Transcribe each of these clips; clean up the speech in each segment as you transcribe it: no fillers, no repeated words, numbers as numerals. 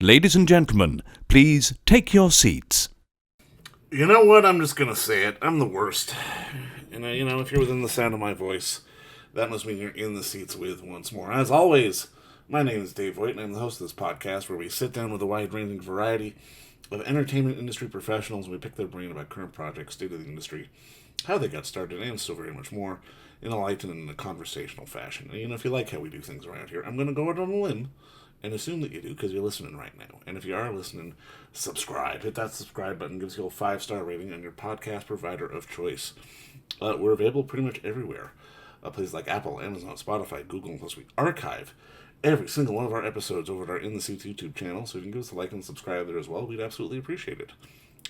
Ladies and gentlemen, please take your seats. You know what? I'm just gonna say it. I'm the worst. And if you're within the sound of my voice, that must mean you're in the seats with once more. As always, my name is Dave Voigt, and I'm the host of this podcast where we sit down with a wide-ranging variety of entertainment industry professionals and we pick their brain about current projects, state of the industry, how they got started, and so very much more in a light and in a conversational fashion. And if you like how we do things around here, I'm going to go out on a limb and assume that you do because you're listening right now. And if you are listening, subscribe. Hit that subscribe button. Gives you a 5-star rating on your podcast provider of choice. We're available pretty much everywhere. Places like Apple, Amazon, Spotify, Google, plus we archive every single one of our episodes over at our In the Seats YouTube channel, so if you can give us a like and subscribe there as well, we'd absolutely appreciate it.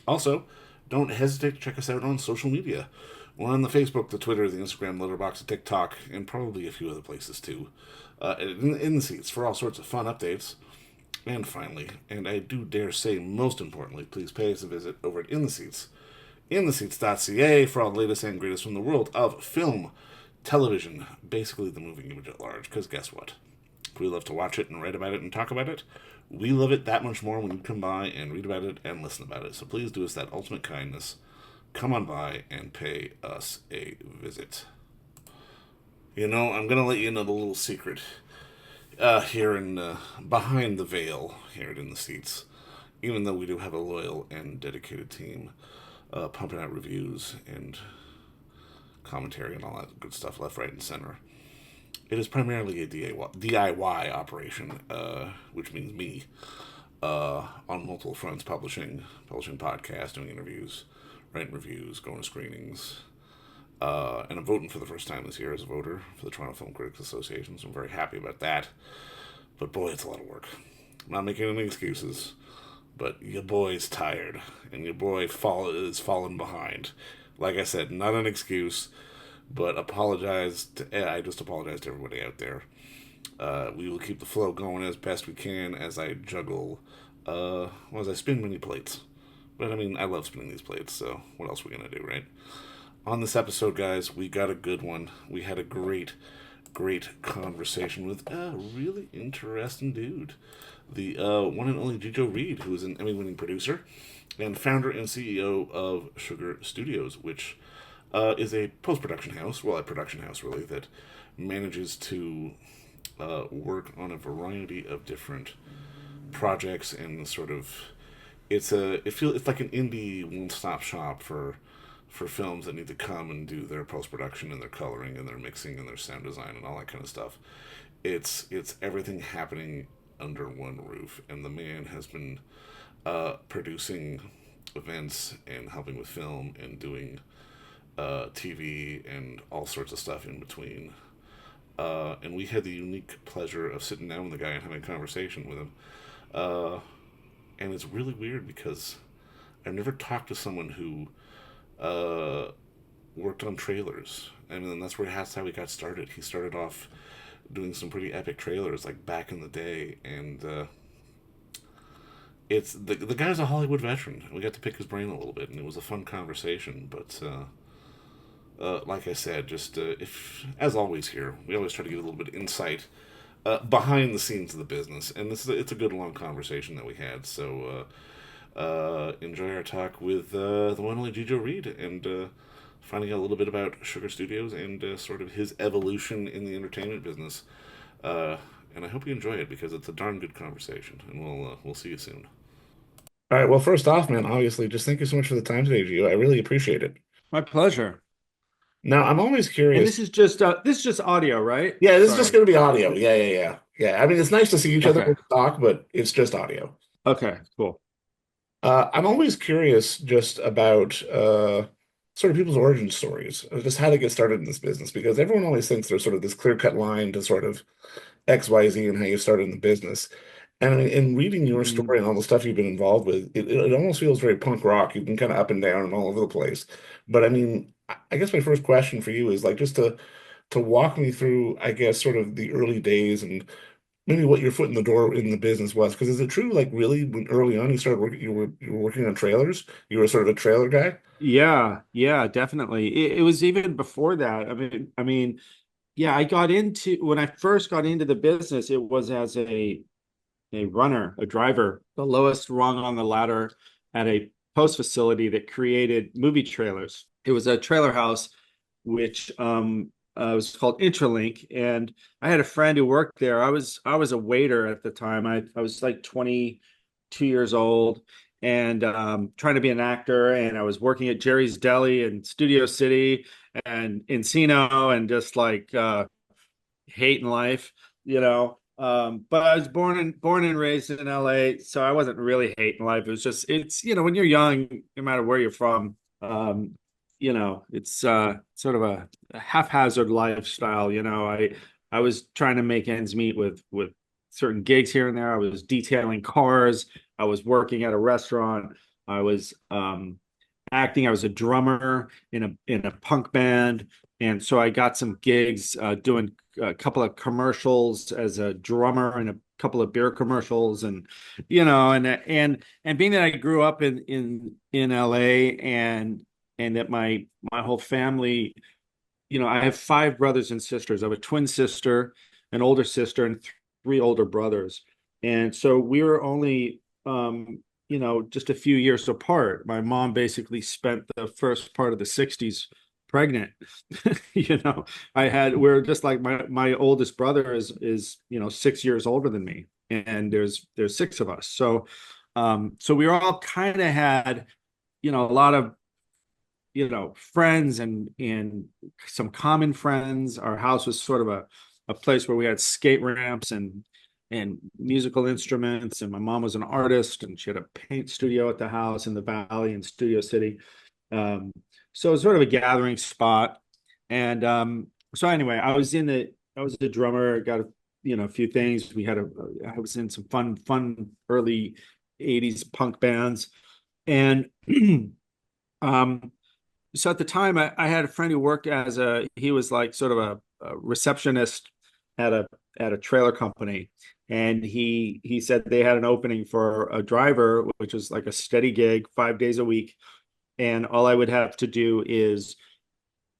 Also, don't hesitate to check us out on social media. We're on the Facebook, the Twitter, the Instagram, Letterboxd, the TikTok, and probably a few other places too. In the Seats for all sorts of fun updates. And finally, and I do dare say most importantly, please pay us a visit over at In the Seats, intheseats.ca for all the latest and greatest from the world of film, television, basically the moving image at large, because guess what? We love to watch it and write about it and talk about it. We love it that much more when you come by and read about it and listen about it. So please do us that ultimate kindness. Come on by and pay us a visit. I'm going to let you know the little secret here in behind the veil here at In the Seats. Even though we do have a loyal and dedicated team pumping out reviews and commentary and all that good stuff left, right, and center. It is primarily a DIY operation, which means me, on multiple fronts, publishing podcasts, doing interviews, writing reviews, going to screenings, and I'm voting for the first time this year as a voter for the Toronto Film Critics Association, so I'm very happy about that. But boy, it's a lot of work. I'm not making any excuses, but your boy's tired, and your boy is falling behind. Like I said, not an excuse, but I just apologize to everybody out there. We will keep the flow going as best we can as I juggle, as I spin many plates. But I love spinning these plates, so what else are we going to do, right? On this episode, guys, we got a good one. We had a great conversation with a really interesting dude. The one and only Jijo Reed, who is an Emmy-winning producer and founder and CEO of Sugar Studios, which is a post-production house, a production house really, that manages to work on a variety of different projects and sort of it's like an indie one-stop shop for films that need to come and do their post-production and their coloring and their mixing and their sound design and all that kind of stuff. It's everything happening under one roof, and the man has been producing events and helping with film and doing TV and all sorts of stuff in between. And we had the unique pleasure of sitting down with the guy and having a conversation with him. And it's really weird because I've never talked to someone who worked on trailers. That's how he got started. He started off doing some pretty epic trailers like back in the day, and it's the guy's a Hollywood veteran. We got to pick his brain a little bit, and it was a fun conversation. But like I said, just if as always here, we always try to give a little bit of insight behind the scenes of the business, and it's a good long conversation that we had. So enjoy our talk with the one and only Jijo Reed, and finding out a little bit about Sugar Studios and sort of his evolution in the entertainment business. And I hope you enjoy it because it's a darn good conversation, and we'll see you soon. All right. Well, first off, man, obviously, just thank you so much for the time today, Gio. I really appreciate it. My pleasure. Now, I'm always And curious. this is just audio, right? Yeah, this is just Sorry. going to be audio. Yeah. It's nice to see each other Okay. when we talk, but it's just audio. Okay, cool. I'm always curious just about sort of people's origin stories, just how they get started in this business, because everyone always thinks there's sort of this clear-cut line to sort of XYZ and how you started in the business. And in reading your Mhm. story and all the stuff you've been involved with, it almost feels very punk rock. You've been kind of up and down and all over the place. But I guess my first question for you is like just to walk me through, I guess, sort of the early days and maybe what your foot in the door in the business was. Because is it true, like really, when early on you started working, you were working on trailers? You were sort of a trailer guy? Yeah, definitely. It was even before that. Yeah, when I first got into the business, it was as a a runner, a driver, the lowest rung on the ladder at a post facility that created movie trailers. It was a trailer house, which was called Interlink, and I had a friend who worked there. I was a waiter at the time. I was like 22 years old and trying to be an actor, and I was working at Jerry's Deli in Studio City and Encino, and just like hating life, you know. But I was born and raised in LA, so I wasn't really hating life. It was just it's when you're young, no matter where you're from, it's sort of a haphazard lifestyle. I was trying to make ends meet with certain gigs here and there. I was detailing cars. I was working at a restaurant. I was acting. I was a drummer in a punk band, and so I got some gigs doing a couple of commercials as a drummer in a couple of beer commercials, and being that I grew up in LA, and that my whole family, I have five brothers and sisters. I have a twin sister, an older sister, and three older brothers. And so we were only, just a few years apart. My mom basically spent the first part of the 60s pregnant. You know, we're just like my oldest brother is 6 years older than me. And there's six of us. So we all kind of had, a lot of friends and some common friends. Our house was sort of a place where we had skate ramps and musical instruments. And my mom was an artist, and she had a paint studio at the house in the Valley in Studio City. Um, so it was sort of a gathering spot. And so anyway, I was the drummer, got a few things. I was in some fun early 80s punk bands. And um so at the time I had a friend who worked he was like sort of a receptionist at a trailer company, and he said they had an opening for a driver, which was like a steady gig 5 days a week, and all I would have to do is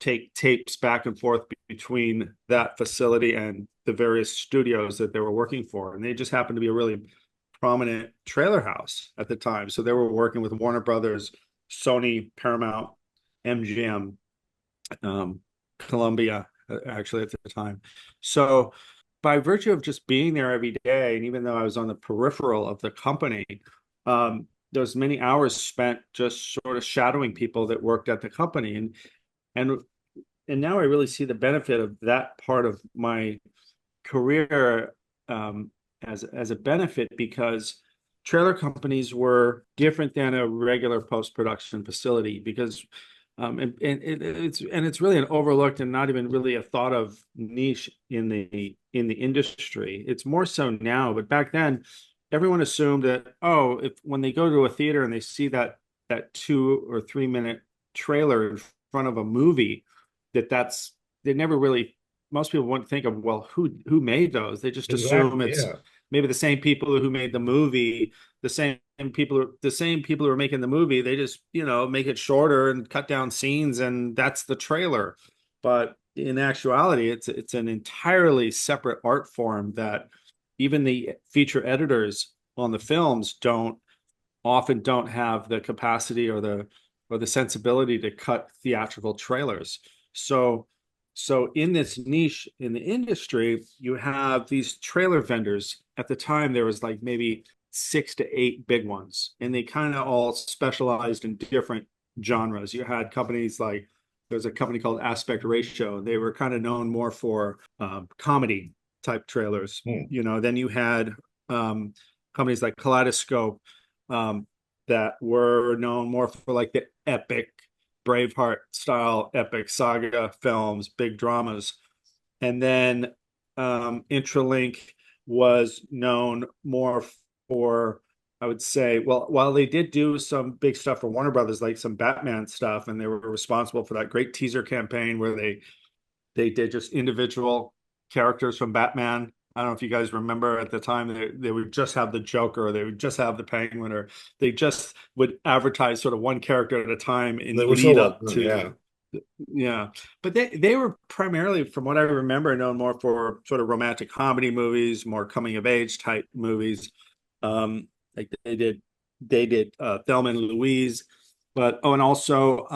take tapes back and forth between that facility and the various studios that they were working for, and they just happened to be a really prominent trailer house at the time, so they were working with Warner Brothers, Sony, Paramount, MGM, Columbia, actually at the time. So by virtue of just being there every day, and even though I was on the peripheral of the company, there was many hours spent just sort of shadowing people that worked at the company, and and now I really see the benefit of that part of my career, as a benefit, because trailer companies were different than a regular post-production facility, because it's really an overlooked and not even really a thought of niche in the industry. It's more so now, but back then everyone assumed that, oh, if when they go to a theater and they see that 2 or 3 minute trailer in front of a movie, that's they never really most people wouldn't think of, well, who made those. They just assume Exactly. it's Yeah. maybe the same people who made the movie, the same people who are making the movie. They just make it shorter and cut down scenes, and that's the trailer. But in actuality, it's an entirely separate art form that even the feature editors on the films don't have the capacity or the sensibility to cut theatrical trailers. So so in this niche in the industry, you have these trailer vendors. At the time, there was like maybe 6 to 8 big ones, and they kind of all specialized in different genres. You had companies like there's a company called Aspect Ratio. They were kind of known more for comedy type trailers. Hmm. Then you had companies like Kaleidoscope, um, that were known more for like the epic Braveheart style epic saga films, big dramas. And then Intralink was known more for, I would say, well, while they did do some big stuff for Warner Brothers, like some Batman stuff, and they were responsible for that great teaser campaign where they did just individual characters from Batman. I don't know if you guys remember at the time they would just have the Joker, or they would just have the Penguin, or they just would advertise sort of one character at a time They in were so lead well up done. Yeah. Yeah, but they were primarily, from what I remember, known more for sort of romantic comedy movies, more coming of age type movies. Like they did Thelma and Louise, but oh, and also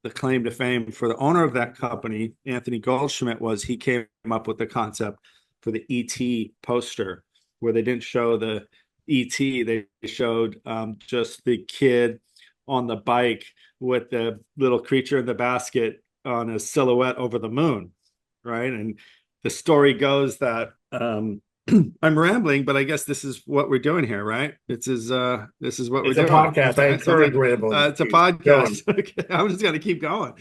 the claim to fame for the owner of that company, Anthony Goldschmidt, was he came up with the concept for the ET poster, where they didn't show the ET, they showed just the kid on the bike with the little creature in the basket on a silhouette over the moon, right? And the story goes that I'm rambling, but I guess this is what we're doing here, right? This is what we're It's a doing. podcast. I encourage rambling. It's a Keep going. podcast. Okay, I'm just gonna keep going.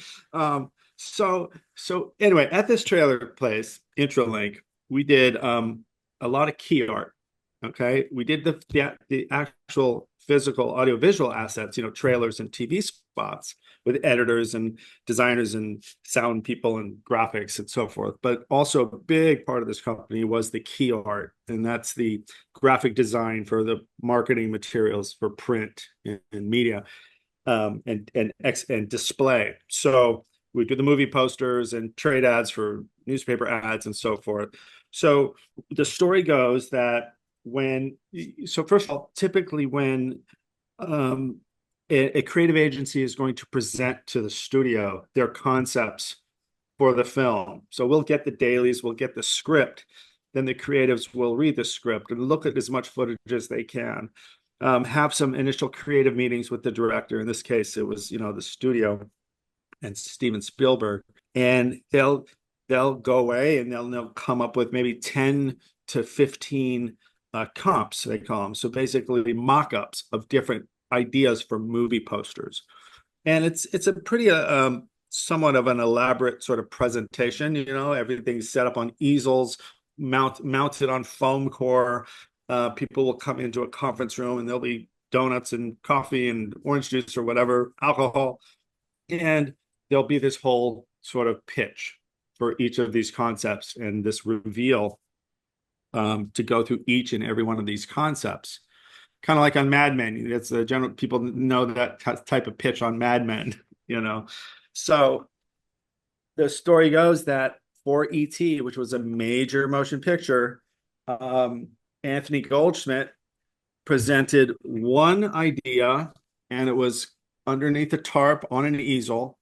So anyway, at this trailer place, Intralink, we did a lot of key art. Okay, we did the actual physical audiovisual assets, trailers and TV spots with editors and designers and sound people and graphics and so forth. But also a big part of this company was the key art, and that's the graphic design for the marketing materials for print and media, and display. So we do the movie posters and trade ads for newspaper ads and so forth. So the story goes that so first of all, typically when a creative agency is going to present to the studio their concepts for the film. So we'll get the dailies, we'll get the script, then the creatives will read the script and look at as much footage as they can. Have some initial creative meetings with the director. In this case, it was, the studio and Steven Spielberg, and they'll go away and they'll come up with maybe 10 to 15 comps, they call them. So basically mock-ups of different ideas for movie posters. And it's a pretty somewhat of an elaborate sort of presentation. Everything's set up on easels, mounted on foam core. People will come into a conference room and there'll be donuts and coffee and orange juice or whatever, alcohol. And there'll be this whole sort of pitch for each of these concepts and this reveal to go through each and every one of these concepts. Kind of like on Mad Men. It's the general, people know that type of pitch on Mad Men, So the story goes that for E.T., which was a major motion picture, Anthony Goldschmidt presented one idea, and it was underneath a tarp on an easel.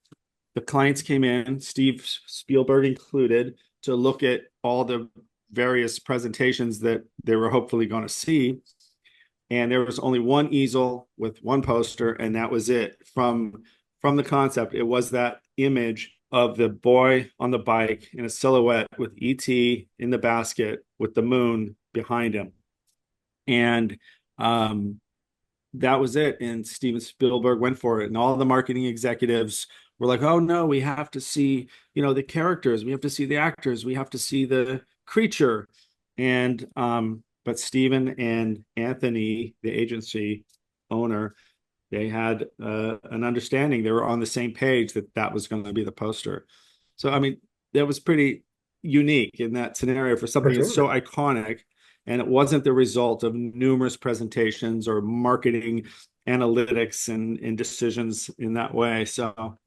The clients came in, Steve Spielberg included, to look at all the various presentations that they were hopefully going to see. And there was only one easel with one poster, and that was it. From the concept, it was that image of the boy on the bike in a silhouette with E.T. in the basket with the moon behind him. And that was it. And Steven Spielberg went for it. And all the marketing executives were like, oh no, we have to see, the characters, we have to see the actors, we have to see the creature. And but Steven and Anthony, the agency owner, they had an understanding. They were on the same page that was going to be the poster. So, I mean, that was pretty unique in that scenario for something that's so iconic. And it wasn't the result of numerous presentations or marketing analytics and decisions in that way. So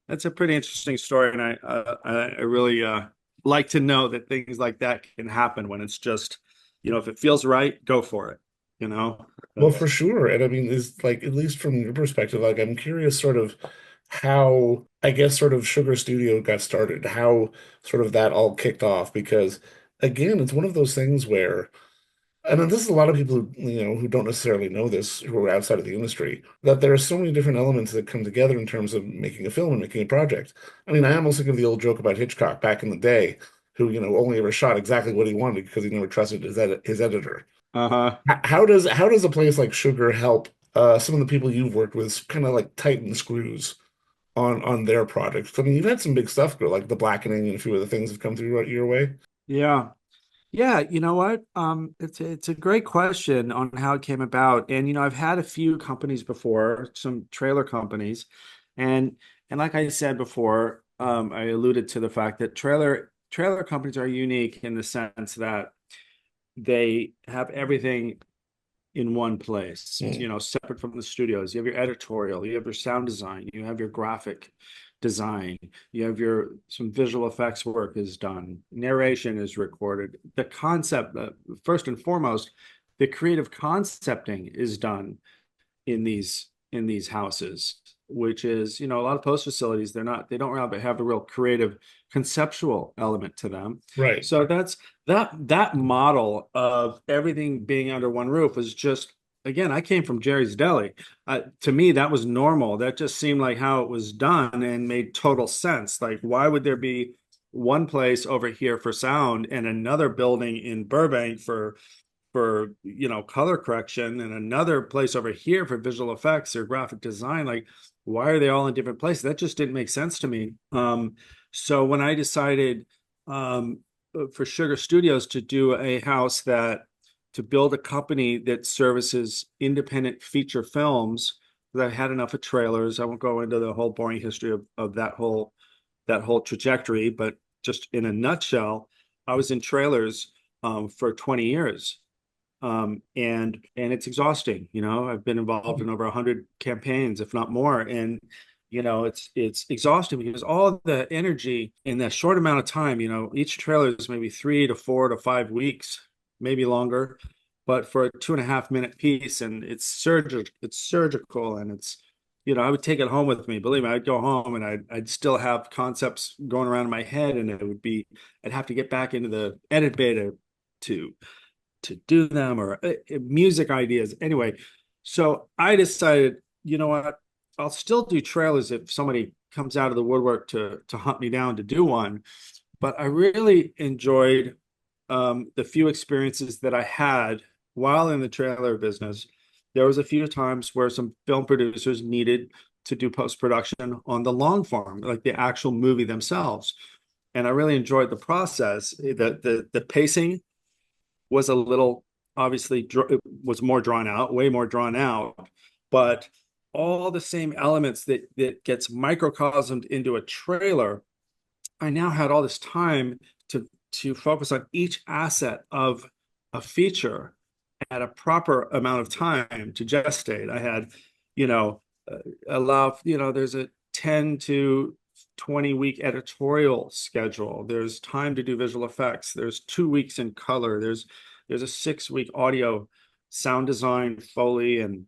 that's a pretty interesting story. And I really like to know that things like that can happen when it's just, if it feels right, go for it. Well, for sure. And I mean, is like, at least from your perspective, like, I'm curious sort of how, I guess, sort of Sugar Studio got started, how sort of that all kicked off, because again, it's one of those things where, and then this is a lot of people who don't necessarily know this, who are outside of the industry, that there are so many different elements that come together in terms of making a film and making a project. I mean, I almost think of the old joke about Hitchcock back in the day, who, only ever shot exactly what he wanted because he never trusted his editor. Uh-huh. How does a place like Sugar help some of the people you've worked with kind of like tighten the screws on their projects? I mean, you've had some big stuff go, like The Blackening and a few other things have come through your way. Yeah. Yeah, you know what? It's a great question on how it came about. And I've had a few companies before, some trailer companies, and like I said before, I alluded to the fact that trailer companies are unique in the sense that they have everything in one place, Mm. separate from the studios. You have your editorial, you have your sound design, you have your graphic design. You have some visual effects work is done. Narration is recorded. The concept, first and foremost, the creative concepting is done in these houses, which is, a lot of post facilities, they don't really have a real creative conceptual element to them. Right. So that model of everything being under one roof was just, again, I came from Jerry's Deli. To me, that was normal. That just seemed like how it was done and made total sense. Like, why would there be one place over here for sound and another building in Burbank for color correction and another place over here for visual effects or graphic design? Like, why are they all in different places? That just didn't make sense to me. So when I decided for Sugar Studios to do a house to build a company that services independent feature films, that I had enough of trailers. I won't go into the whole boring history of that whole trajectory, but just in a nutshell, I was in trailers for 20 years. And it's exhausting. I've been involved in over 100 campaigns, if not more. And, it's exhausting because all the energy in that short amount of time, each trailer is maybe 3 to 4 to 5 weeks, maybe longer, but for a 2.5 minute piece, and it's surgical, and I would take it home with me. Believe me, I'd go home and I'd still have concepts going around in my head, and I'd have to get back into the edit beta to do them, or music ideas. Anyway, so I decided, you know what, I'll still do trailers if somebody comes out of the woodwork to hunt me down to do one. But I really enjoyed the few experiences that I had while in the trailer business. There was a few times where some film producers needed to do post-production on the long form, like the actual movie themselves. And I really enjoyed the process. The pacing was a little, obviously, it was more drawn out, way more drawn out, but all the same elements that gets microcosmed into a trailer, I now had all this time to focus on each asset of a feature at a proper amount of time to gestate. I had, you know, there's a 10 to 20-week editorial schedule. There's time to do visual effects. There's 2 weeks in color. There's a 6-week audio, sound design, Foley, and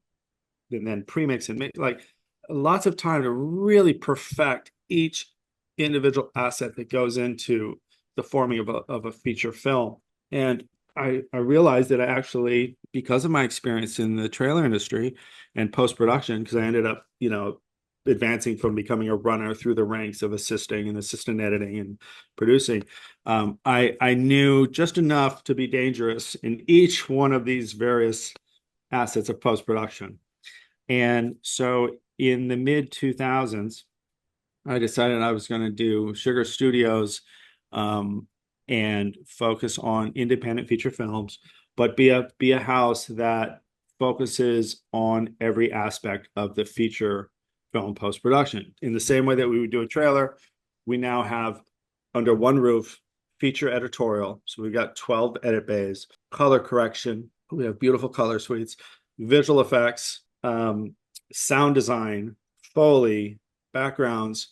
then premix, and like lots of time to really perfect each individual asset that goes into the forming of a feature film. And I realized that I actually, because of my experience in the trailer industry and post-production, because I ended up, advancing from becoming a runner through the ranks of assisting and assistant editing and producing, I knew just enough to be dangerous in each one of these various assets of post-production. And so in the mid 2000s, I decided I was going to do Sugar Studios, and focus on independent feature films, but be a house that focuses on every aspect of the feature film post production. In the same way that we would do a trailer, we now have under one roof feature editorial. So we've got 12 edit bays, color correction. We have beautiful color suites, visual effects, sound design, Foley, backgrounds,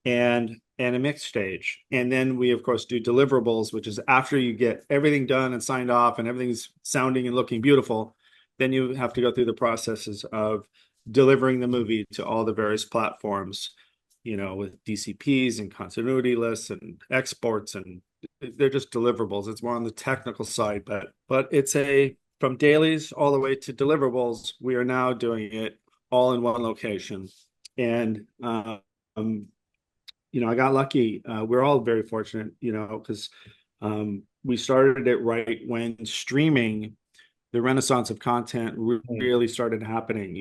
and a mix stage. And then we, of course, do deliverables, which is after you get everything done and signed off and everything's sounding and looking beautiful, then you have to go through the processes of delivering the movie to all the various platforms, with DCPs and continuity lists and exports, and they're just deliverables. It's more on the technical side, but it's from dailies all the way to deliverables. We are now doing it all in one location. And I got lucky. We're all very fortunate, because we started it right when streaming, the renaissance of content really started happening,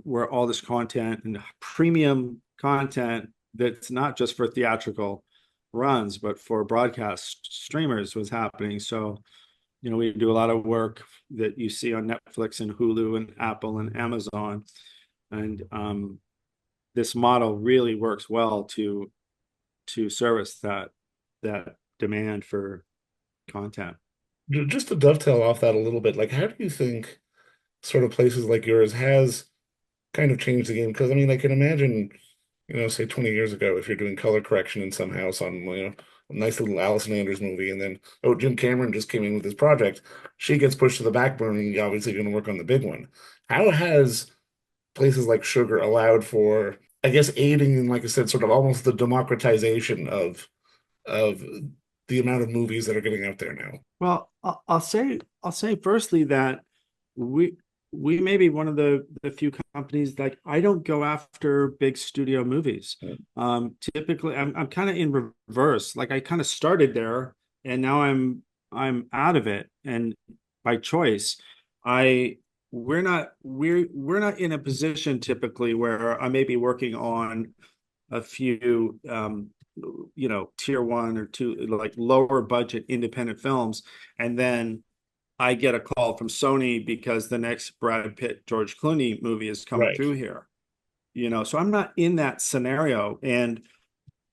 where all this content and premium content that's not just for theatrical runs, but for broadcast streamers was happening. So, we do a lot of work that you see on Netflix and Hulu and Apple and Amazon. And this model really works well to service that demand for content. Just to dovetail off that a little bit, like how do you think sort of places like yours has kind of changed the game? Because I mean, I can imagine, say 20 years ago, if you're doing color correction in some house on, a nice little Allison Anders movie, and then, oh, Jim Cameron just came in with his project, she gets pushed to the back burner, and you're obviously going to work on the big one. How has places like Sugar allowed for, I guess, aiding in, like I said, sort of almost the democratization of the amount of movies that are getting out there now? Well, I'll say firstly that we we may be one of the few companies, like I don't go after big studio movies. Typically I'm kind of in reverse. Like I kind of started there and now I'm out of it, and by choice. I we're not in a position typically where I may be working on a few tier one or two, like lower budget independent films, and then I get a call from Sony because the next Brad Pitt George Clooney movie is coming Right. through here. So I'm not in that scenario. And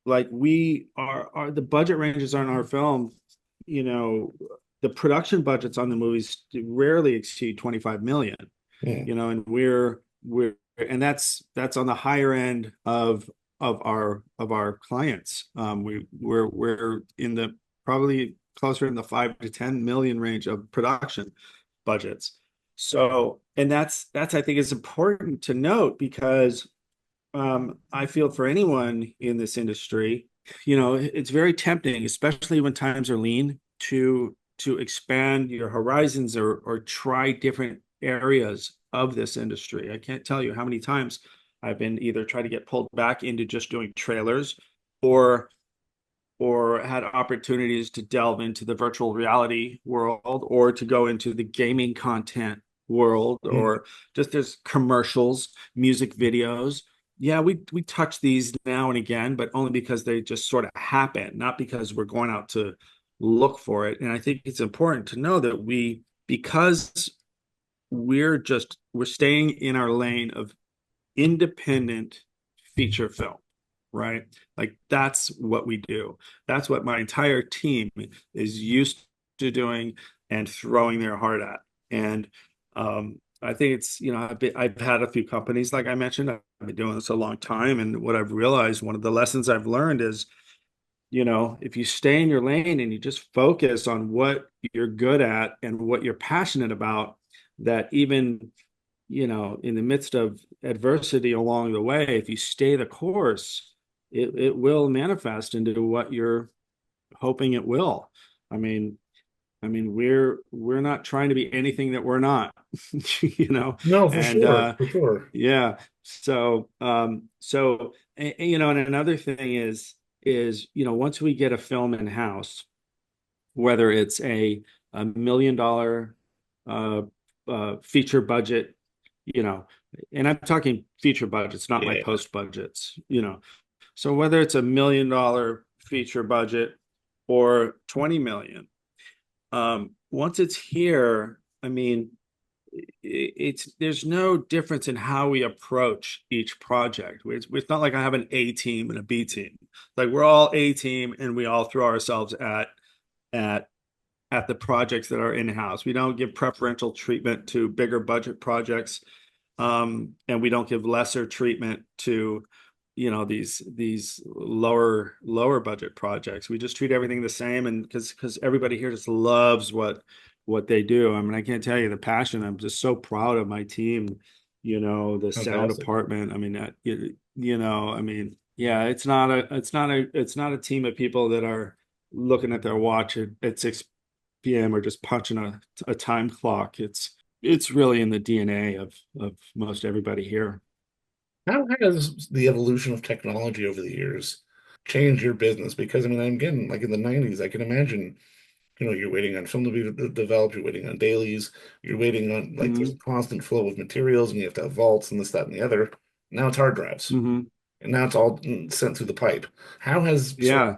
like we are the budget ranges on our film, you know the production budgets on the movies rarely exceed 25 million. Hmm. And we're and that's on the higher end of our clients. We're in the probably closer in the 5 to 10 million range of production budgets. So, and that's I think is important to note, because I feel for anyone in this industry, it's very tempting, especially when times are lean, to expand your horizons, or try different areas of this industry. I can't tell you how many times I've been either trying to get pulled back into just doing trailers, or had opportunities to delve into the virtual reality world, or to go into the gaming content world, Hmm. or just there's commercials, music videos. Yeah, we touch these now and again, but only because they just sort of happen, not because we're going out to look for it. And I think it's important to know that because we're staying in our lane of independent feature film, right? Like that's what we do. That's what my entire team is used to doing and throwing their heart at. And I think I've had a few companies, like I mentioned. I've been doing this a long time, and what I've realized, one of the lessons I've learned is, if you stay in your lane and you just focus on what you're good at and what you're passionate about, that even in the midst of adversity along the way, if you stay the course, it will manifest into what you're hoping it will. I mean, we're not trying to be anything that we're not, you know, No, for and sure, for sure. yeah. And another thing is once we get a film in house, whether it's a $1 million uh, feature budget, you know, and I'm talking feature budgets, not my Yeah. post budgets. So whether it's $1 million feature budget or 20 million, once it's here, I mean, it's there's no difference in how we approach each project. It's not like I have an A team and a B team. Like we're all A team, and we all throw ourselves at at the projects that are in-house. We don't give preferential treatment to bigger budget projects, and we don't give lesser treatment to these lower budget projects. We just treat everything the same, and because everybody here just loves what they do. I mean, I can't tell you the passion. I'm just so proud of my team, the sound Fantastic. department. I mean, I mean, yeah, it's not a team of people that are looking at their watch at 6 p.m. or just punching a time clock. It's really in the DNA of most everybody here. How has the evolution of technology over the years changed your business? Because I mean, I'm getting like in the 90s, I can imagine, you're waiting on film to be developed, you're waiting on dailies, you're waiting on like there's a Hmm. constant flow of materials, and you have to have vaults and this, that, and the other. Now it's hard drives, Hmm. and now it's all sent through the pipe. How has sort Yeah.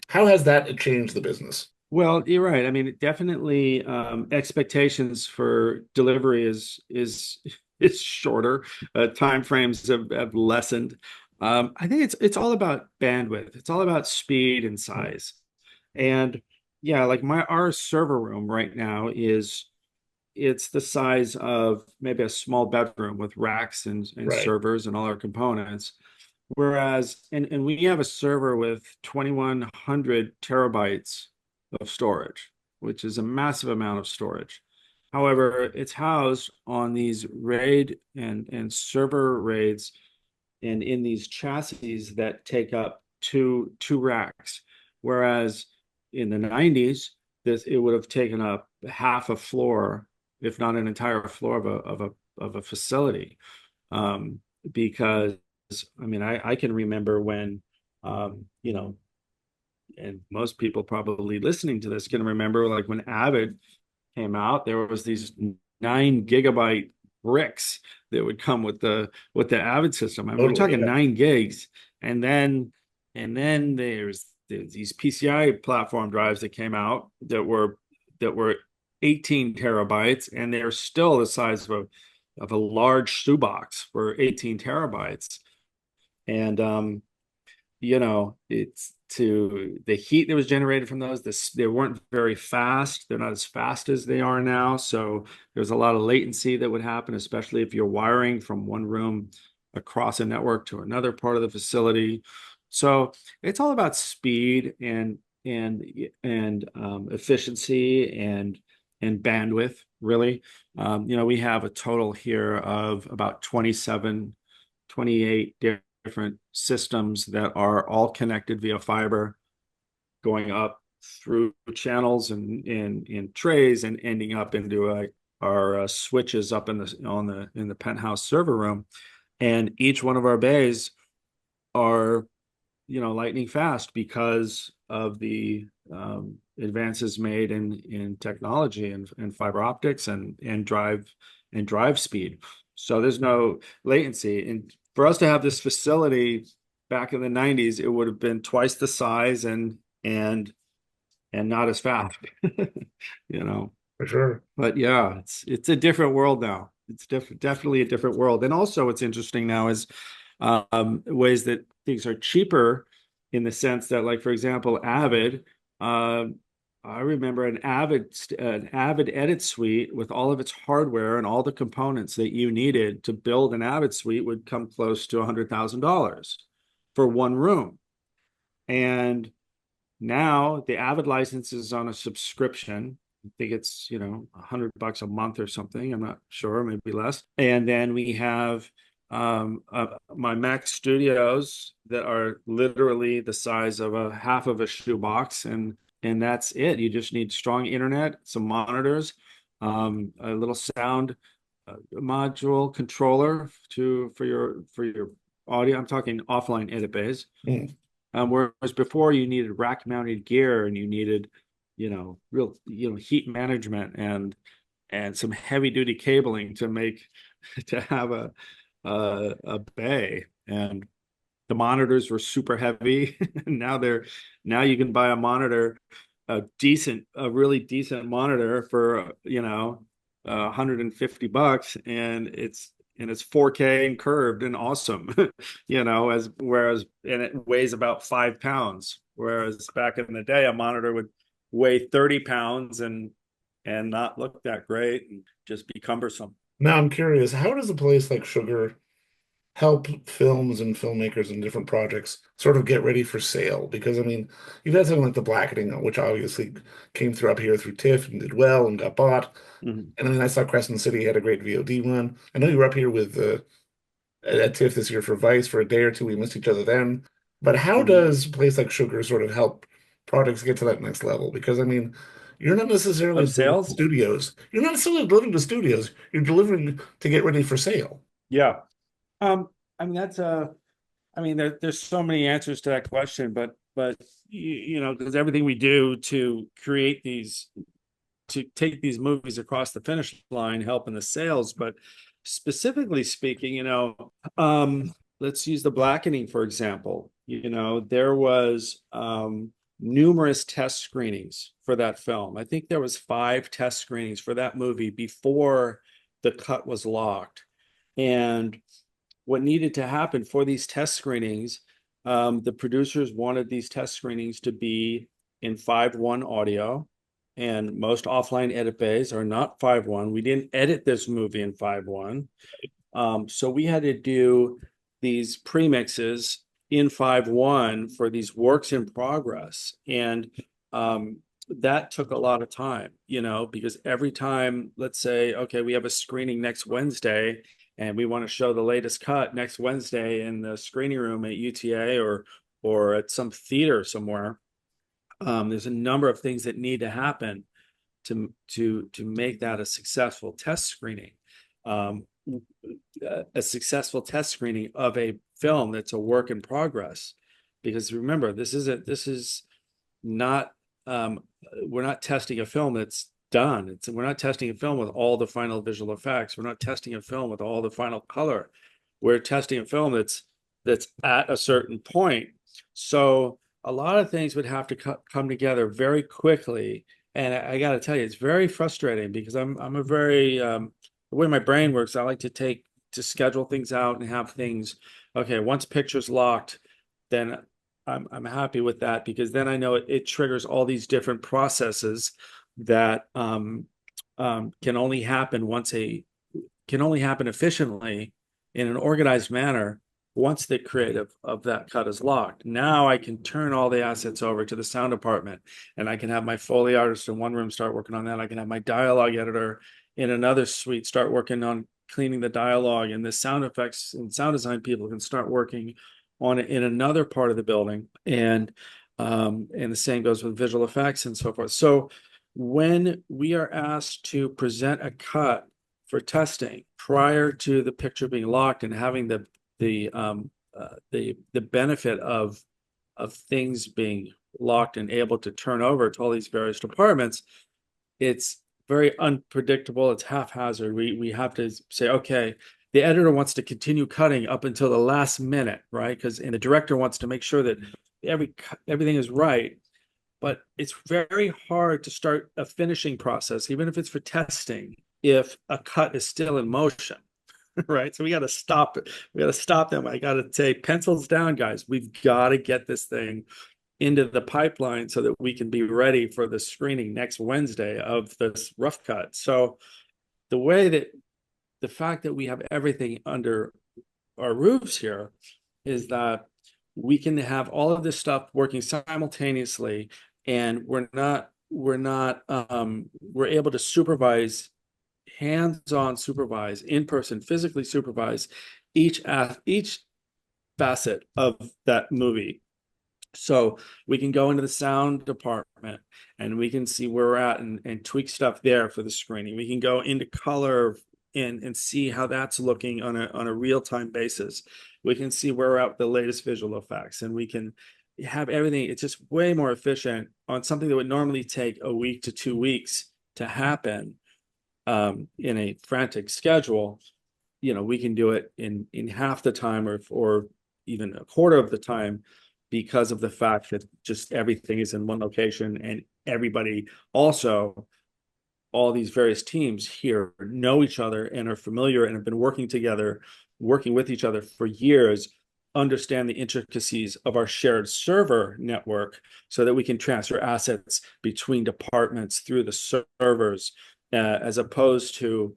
how has that changed the business? Well, you're right. I mean, definitely, expectations for delivery is shorter. Time frames have lessened. I think it's all about bandwidth. It's all about speed and size. And yeah, like our server room right now it's the size of maybe a small bedroom with racks and Right. servers and all our components. Whereas, and we have a server with 2,100 terabytes of storage, which is a massive amount of storage. However, it's housed on these RAID and server RAIDs and in these chassis that take up two racks. Whereas in the 90s, it would have taken up half a floor, if not an entire floor of a facility. Because I mean, I can remember when, you know, and most people probably listening to this can remember like when Avid came out, there was these 9 gigabyte bricks that would come with the Avid system. I mean, we're Totally, talking yeah. 9 gigs, and then there's these PCI platform drives that came out that were 18 terabytes, and they're still the size of a large shoebox for 18 terabytes. And you know, it's to the heat that was generated from those. They weren't very fast. They're not as fast as they are now. So there's a lot of latency that would happen, especially if you're wiring from one room across a network to another part of the facility. So it's all about speed and efficiency and bandwidth, really. You know, we have a total here of about 27, 28 different systems that are all connected via fiber, going up through channels and trays and ending up into our switches up in the penthouse server room. And each one of our bays are, you know, lightning fast because of the advances made in technology and fiber optics and drive speed. So there's no latency. And for us to have this facility back in the 90s, it would have been twice the size and not as fast, you know. For sure. But yeah, it's a different world now. It's definitely a different world. And also what's interesting now is ways that things are cheaper in the sense that, like, for example, Avid, I remember an Avid Edit suite with all of its hardware and all the components that you needed to build an Avid suite would come close to $100,000 for one room. And now the Avid license is on a subscription. I think it's, you know, $100 a month or something. I'm not sure, maybe less. And then we have my Mac Studios that are literally the size of a half of a shoebox, and that's it. You just need strong internet, some monitors, a little sound module controller for your audio. I'm talking offline edit bays. Mm. Whereas before you needed rack mounted gear and you needed, you know, real, you know, heat management and some heavy duty cabling to make to have a bay. And the monitors were super heavy. Now you can buy a monitor, a really decent monitor for, you know, $150, and it's 4K and curved and awesome, you know, and it weighs about 5 pounds. Whereas back in the day, a monitor would weigh 30 pounds and not look that great and just be cumbersome. Now I'm curious, how does a place like Sugar help films and filmmakers and different projects sort of get ready for sale? Because I mean, you've had something like The Blackening, which obviously came through up here through TIFF and did well and got bought. Mhm. And then I saw Crescent City had a great VOD run. I know you were up here with at TIFF this year for Vice for a day or two. We missed each other then. But how Mhm. does a place like Sugar sort of help products get to that next level? Because I mean, you're not necessarily Of delivering to sales? studios. You're not necessarily delivering to studios. You're delivering to get ready for sale. Yeah. I mean, I mean, there's so many answers to that question, but you know, because everything we do to take these movies across the finish line, help in the sales. But specifically speaking, you know, let's use The Blackening, for example. You know, there was numerous test screenings for that film. I think there was 5 test screenings for that movie before the cut was locked. And what needed to happen for these test screenings, the producers wanted these test screenings to be in 5.1 audio, and most offline edit bays are not 5.1. We didn't edit this movie in 5.1. So we had to do these premixes in 5.1 for these works in progress. And that took a lot of time, because every time, let's say, okay, we have a screening next Wednesday and we want to show the latest cut next Wednesday in the screening room at UTA or at some theater somewhere. There's a number of things that need to happen to make that a successful test screening. A successful test screening of a film that's a work in progress. Because remember, this is not we're not testing a film that's done. We're not testing a film with all the final visual effects. We're not testing a film with all the final color. We're testing a film that's at a certain point. So a lot of things would have to come together very quickly. And I got to tell you, it's very frustrating because I'm a very the way my brain works, I like to schedule things out and have things. Okay, once picture's locked, then I'm happy with that because then I know it triggers all these different processes that can only happen efficiently in an organized manner once the creative of that cut is locked. Now I can turn all the assets over to the sound department and I can have my Foley artist in one room start working on that. I can have my dialogue editor in another suite start working on cleaning the dialogue, and the sound effects and sound design people can start working on it in another part of the building. And the same goes with visual effects and so forth. So when we are asked to present a cut for testing prior to the picture being locked and having the benefit of things being locked and able to turn over to all these various departments, it's very unpredictable. It's haphazard. We have to say, okay, the editor wants to continue cutting up until the last minute, right? And the director wants to make sure that everything is right. But it's very hard to start a finishing process, even if it's for testing, if a cut is still in motion, right? So we got to stop it. We got to stop them. I got to say, pencils down, guys. We've got to get this thing into the pipeline so that we can be ready for the screening next Wednesday of this rough cut. So the fact that we have everything under our roofs here is that we can have all of this stuff working simultaneously, and we're able to supervise, hands-on supervise, in person, physically supervise each facet of that movie. So we can go into the sound department and we can see where we're at and tweak stuff there for the screening. We can go into color and see how that's looking on a real-time basis. We can see where we're at with the latest visual effects, and we can have everything. It's just way more efficient on something that would normally take a week to 2 weeks to happen in a frantic schedule. We can do it in half the time or even a quarter of the time, because of the fact that just everything is in one location, and everybody also, all these various teams here know each other and are familiar and have been working with each other for years, understand the intricacies of our shared server network so that we can transfer assets between departments through the servers, as opposed to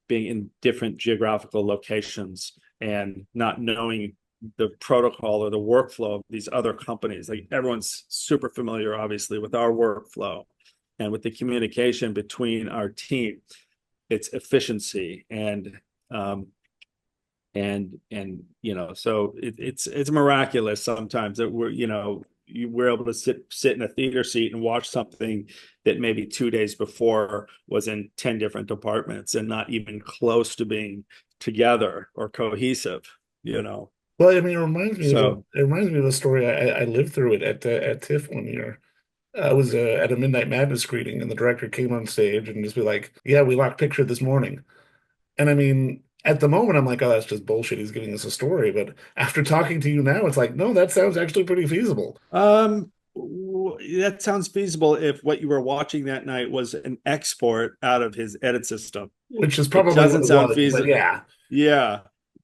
being in different geographical locations and not knowing the protocol or the workflow of these other companies. Like, everyone's super familiar, obviously, with our workflow and with the communication between our team. It's efficiency and so it's miraculous sometimes that we're able to sit in a theater seat and watch something that maybe 2 days before was in 10 different departments and not even close to being together or cohesive. Well, I mean, it reminds me of a story I lived through it at TIFF one year. I was at a Midnight Madness screening, and the director came on stage and just be like, "Yeah, we locked picture this morning." And I mean, at the moment, I'm like, "Oh, that's just bullshit. He's giving us a story." But after talking to you now, it's like, no, that sounds actually pretty feasible. That sounds feasible if what you were watching that night was an export out of his edit system. Which is It probably what doesn't it sound was, but feasible. yeah. Yeah.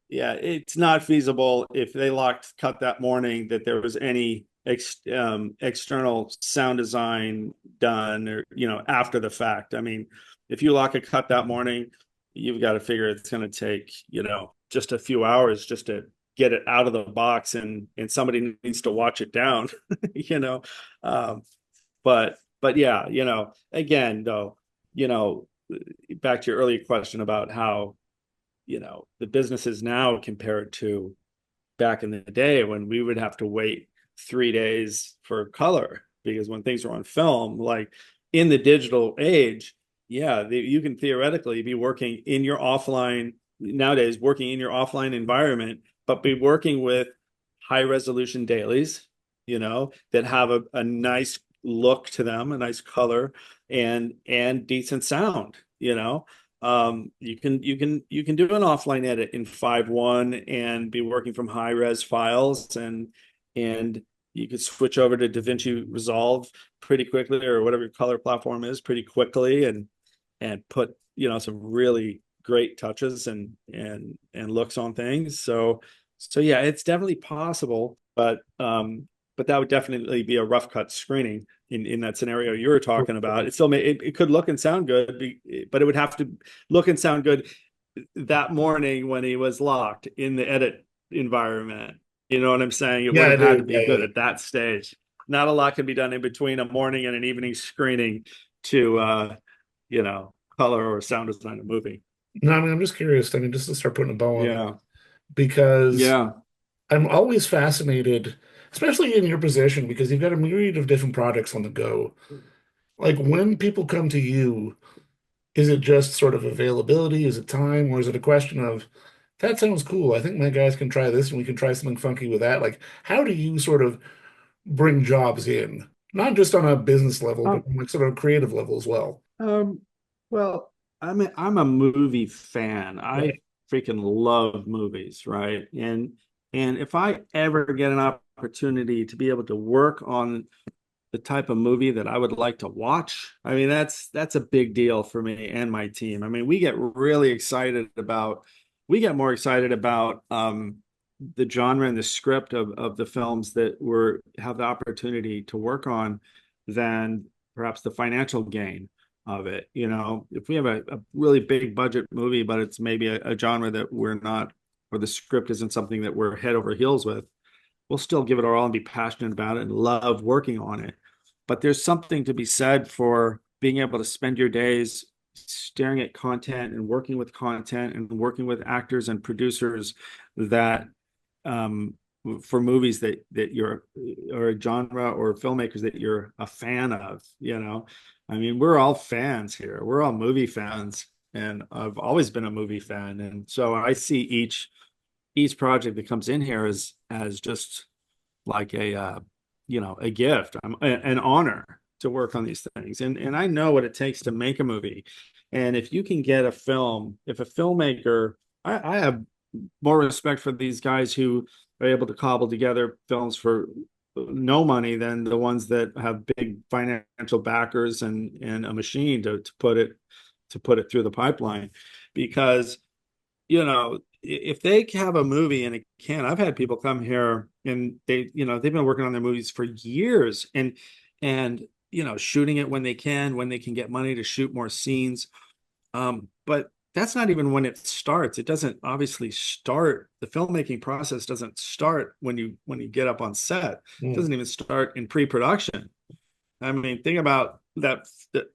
Yeah. It's not feasible if they locked cut that morning that there was any external sound design done, or, after the fact. I mean, if you lock a cut that morning, you've got to figure it's going to take, just a few hours just to get it out of the box and somebody needs to watch it down, you know. Um, but yeah, again though, you know, back to your earlier question about how, the businesses now compared to back in the day when we would have to wait 3 days for color because when things were on film, like in the digital age, yeah, you can theoretically be working in your offline nowadays, working in your offline environment, but be working with high resolution dailies, that have a nice look to them, a nice color and decent sound, you can do an offline edit in 5.1 and be working from high res files and you could switch over to DaVinci Resolve pretty quickly or whatever your color platform is pretty quickly and put some really great touches and looks on things. So yeah, it's definitely possible, but that would definitely be a rough cut screening in that scenario you were talking about. It still it could look and sound good, but it would have to look and sound good that morning when he was locked in the edit environment. You know what I'm saying? It would Yeah, I have had do. to be Yeah, good yeah. at that stage. Not a lot can be done in between a morning and an evening screening to color or sound design a movie. No, I mean, I'm just curious. I mean, just to start putting a bow on it, Yeah. because Yeah. I'm always fascinated, especially in your position, because you've got a myriad of different projects on the go. Like when people come to you, is it just sort of availability? Is it time? Or is it a question of, that sounds cool. I think my guys can try this and we can try something funky with that. Like, how do you sort of bring jobs in? Not just on a business level, but Um, on like sort of creative level as well. um, well, I'm a movie fan. I Right. freaking love movies, right? And if I ever get an opportunity to be able to work on the type of movie that I would like to watch, I mean, that's a big deal for me and my team. I mean, we get more excited about the genre and the script of the films that we have the opportunity to work on than perhaps the financial gain of it. If we have a really big budget movie, but it's maybe a genre that we're not, or the script isn't something that we're head over heels with, we'll still give it our all and be passionate about it and love working on it. But there's something to be said for being able to spend your days staring at content and working with actors and producers that um, for movies that you're, or a genre or filmmakers that you're a fan of. I mean, we're all fans here. We're all movie fans, and I've always been a movie fan, and so I see each project that comes in here as just like a gift, an honor to work on these things, and I know what it takes to make a movie. And if you can get a film, if a filmmaker, I have more respect for these guys who are able to cobble together films for no money than the ones that have big financial backers and a machine to put it through the pipeline. Because if they have a movie and it can, I've had people come here and they've been working on their movies for years and shooting it when they can get money to shoot more scenes. But that's not even when it starts. It doesn't obviously start. The filmmaking process doesn't start when you get up on set. It Mm. doesn't even start in pre-production. I mean, think about that.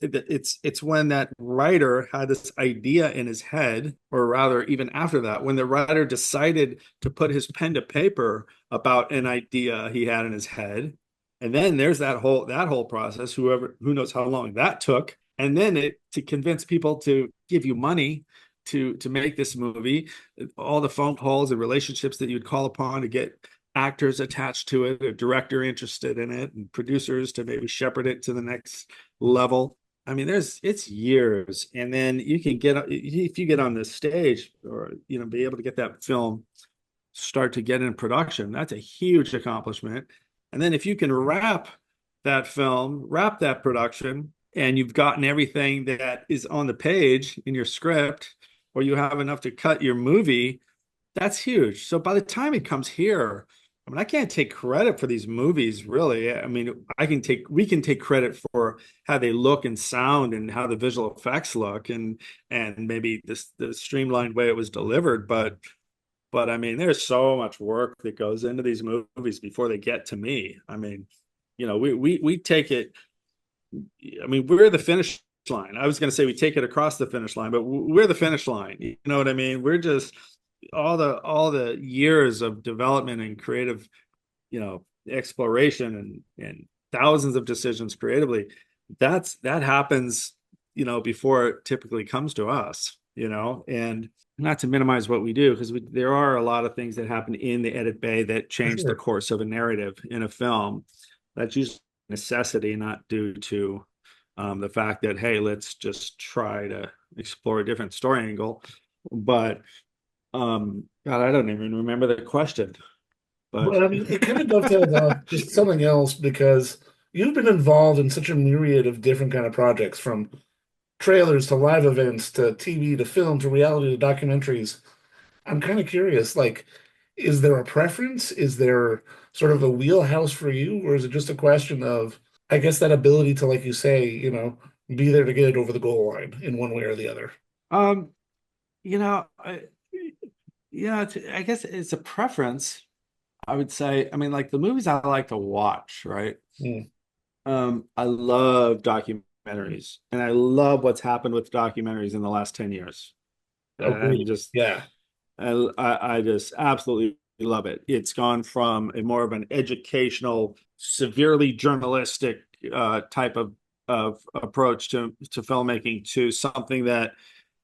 It's when that writer had this idea in his head, or rather, even after that, when the writer decided to put his pen to paper about an idea he had in his head, and then there's that whole process. Who knows how long that took, and then to convince people to give you money to make this movie, all the phone calls and relationships that you'd call upon to get actors attached to it, a director interested in it, and producers to maybe shepherd it to the next level. I mean, it's years, and then you can if you get on this stage, or be able to get that film start to get in production. That's a huge accomplishment. And then if you can wrap that production, and you've gotten everything that is on the page in your script, or you have enough to cut your movie, that's huge. So by the time it comes here, I mean, I can't take credit for these movies, really. I mean, we can take credit for how they look and sound and how the visual effects look and maybe the streamlined way it was delivered. But But I mean, there's so much work that goes into these movies before they get to me. I mean, we take it. I mean, we're the finish line. I was going to say we take it across the finish line, but we're the finish line. You know what I mean? We're just all the years of development and creative, exploration and thousands of decisions creatively. That happens, before it typically comes to us, and not to minimize what we do, because there are a lot of things that happen in the edit bay that For change the sure. course of a narrative in a film. That's usually necessity, not due to the fact that, hey, let's just try to explore a different story angle. But God, I don't even remember the question. But But I mean, it kind of dovetails off just something else because you've been involved in such a myriad of different kind of projects, from trailers to live events to TV to film to reality to documentaries. I'm kind of curious, like, is there a preference? Is there sort of a wheelhouse for you, or is it just a question of, I guess, that ability to, like you say, be there to get it over the goal line in one way or the other? um, you know, I, I guess it's a preference. I would say, I mean, like the movies I like to watch, right? Hmm. I love documentaries, and I love what's happened with documentaries in the last 10 years. I'm Agreed. just Yeah, I just absolutely love it. It's gone from a more of an educational, severely journalistic type of approach to filmmaking, to something that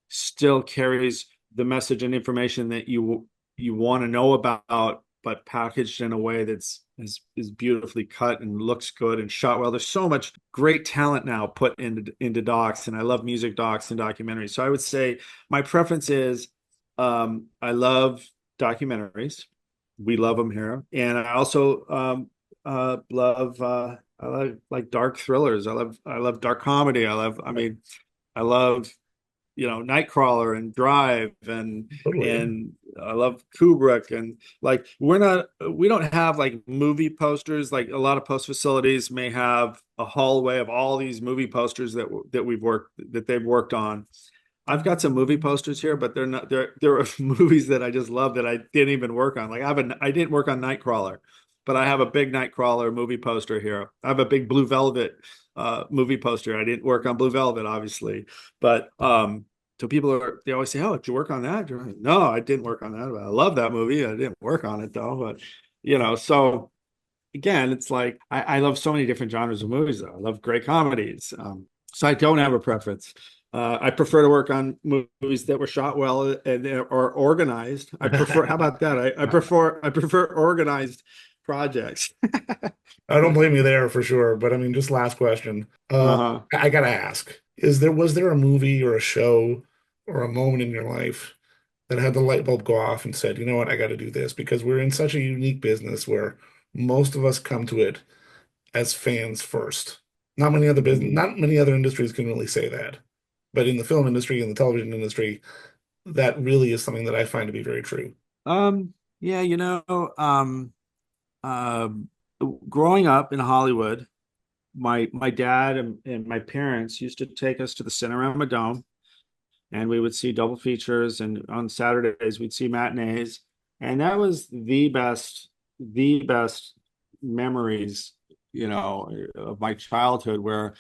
still carries the message and information that you want to know about, but packaged in a way is beautifully cut and looks good and shot well. There's so much great talent now put into docs, and I love music docs and documentaries. So I would say my preference is, I love documentaries. We love them here, and I also love I like dark thrillers. I love dark comedy. I mean, I love Nightcrawler and Drive, totally. and I love Kubrick. And like we don't have like movie posters. Like a lot of post facilities may have a hallway of all these movie posters that they've worked on. I've got some movie posters here, but they're not there are movies that I just love that I didn't even work on. Like I didn't work on Nightcrawler, but I have a big Nightcrawler movie poster here. I have a big Blue Velvet movie poster. I didn't work on Blue Velvet, obviously, but so they always say, "Oh, did you work on that?" You're like, no, I didn't work on that. But I love that movie. I didn't work on it though. But so again, it's like I love so many different genres of movies though. I love great comedies. So I don't have a preference. I prefer to work on movies that were shot well and are organized. How about that? I prefer organized projects. I don't blame you there for sure. But I mean, just last question. Uh-huh. I gotta ask, was there a movie or a show or a moment in your life that had the light bulb go off and said, you know what, I gotta do this? Because we're in such a unique business where most of us come to it as fans first. Not many other industries can really say that. But in the film industry and the television industry, that really is something that I find to be very true. Yeah, uh, growing up in Hollywood, my dad and my parents used to take us to the Cinerama Dome, and we would see double features, and on Saturdays we'd see matinees, and that was the best memories, of my childhood, where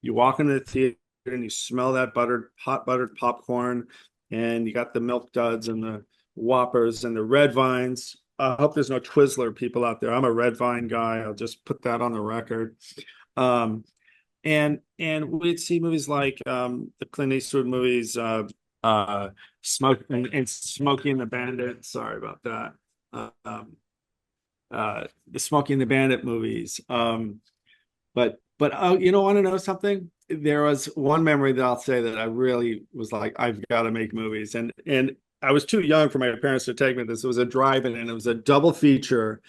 you walk into the theater and you smell that hot buttered popcorn, and you got the milk duds and the Whoppers and the red vines. I hope there's no Twizzler people out there. I'm a red vine guy. I'll just put that on the record. Um, and we'd see movies like the Clint Eastwood movies, Smokey and the Bandit. Sorry about that. The Smokey and the Bandit movies. But want to know something? There was one memory that I'll say that I really was like, I've got to make movies, and I was too young for my parents to take me. This was a drive-in, and it was a double feature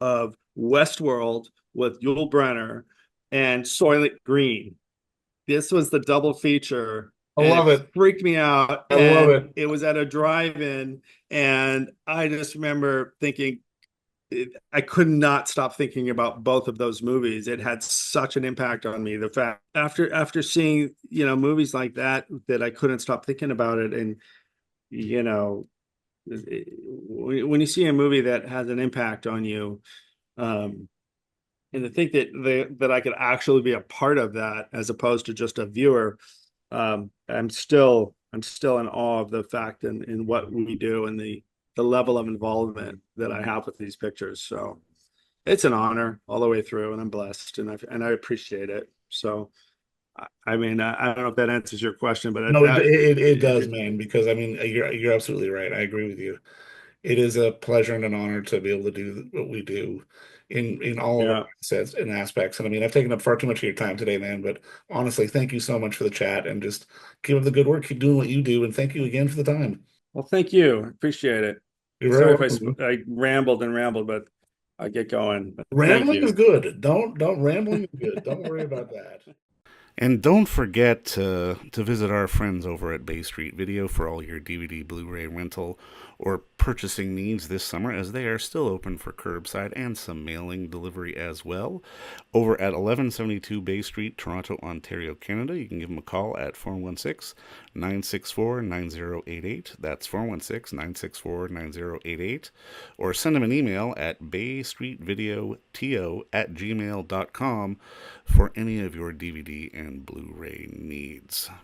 of Westworld with Yul Brynner and Soylent Green. This was the double feature, I and love it it. freaked me out. I love And it. it was at a drive-in, and I just remember thinking, I could not stop thinking about both of those movies. It had such an impact on me. The fact after seeing movies like that I couldn't stop thinking about it, and you know when you see a movie that has an impact on you, um, and to think that I could actually be a part of that as opposed to just a viewer, I'm still in awe of the fact in what we do and the level of involvement that I have with these pictures. So it's an honor all the way through, and I'm blessed, and I appreciate it. So I mean, I don't know if that answers your question, but No, it does, man, because I mean, you're absolutely right. I agree with you. It is a pleasure and an honor to be able to do what we do in all of our yeah. sets and aspects. And I mean, I've taken up far too much of your time today, man, but honestly, thank you so much for the chat and just keep up the good work, keep doing what you do, and thank you again for the time. Well, thank you. Appreciate it. You're very Sorry if welcome. I rambled and rambled, but I get going. But thank Rambling is you. good. Don't rambling is good. Don't worry about that. And don't forget to visit our friends over at Bay Street Video for all your DVD, Blu-ray rental, or purchasing needs this summer, as they are still open for curbside and some mailing delivery as well. Over at 1172 Bay Street, Toronto, Ontario, Canada, you can give them a call at 416-964-9088. That's 416-964-9088. Or send them an email at baystreetvideoto@gmail.com for any of your DVD and Blu-ray needs.